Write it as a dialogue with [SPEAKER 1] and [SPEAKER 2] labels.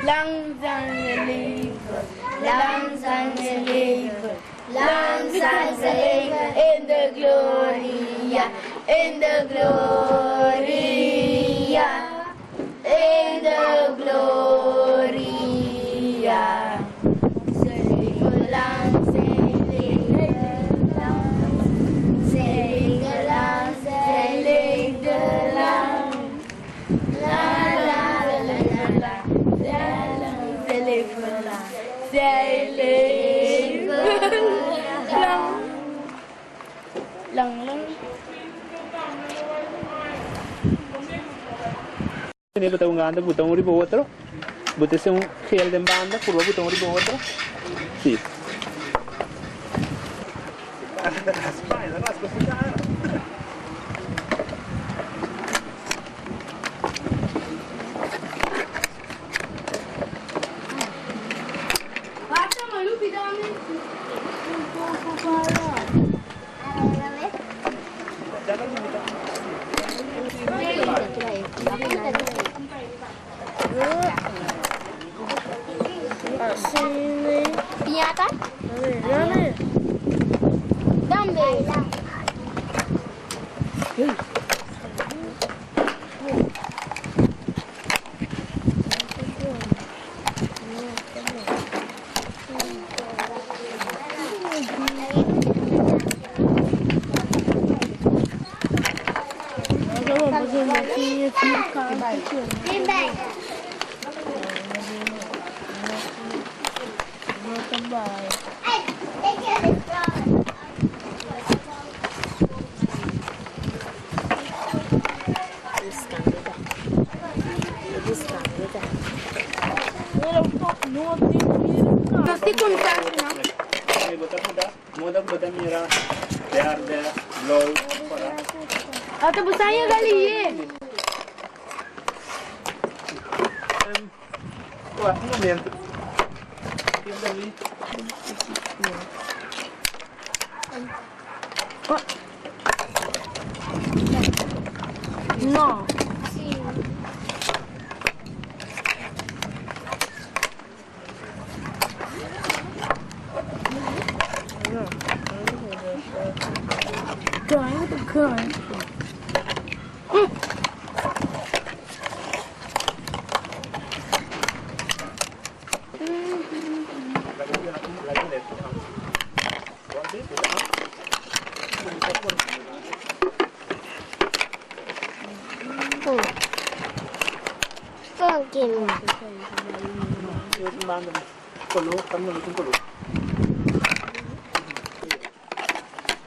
[SPEAKER 1] Langsam leven, langsam leven, langsam leven in de gloria, in de gloria, in de gloria. Ze leven lang, ze leven lang, ze leven lang, ze leven lang. La la la la la la la, ze leven lang, zij leven lang. Lang lang.
[SPEAKER 2] Ini botão anda, botão riba outro. Botão se real de banda, curva botão riba outro. Sim.
[SPEAKER 1] Basta malu pidame. Sini. Piñata? Dame. Dame. Nanti kontak na.
[SPEAKER 2] Ini botão muda, muda botão mira. There, blow.
[SPEAKER 1] Atau busanya kali ye.
[SPEAKER 2] Wah, um momento. Tem ali.
[SPEAKER 1] No. Going with the current.
[SPEAKER 3] Con kìm.
[SPEAKER 2] Mang color, kamu nonton color.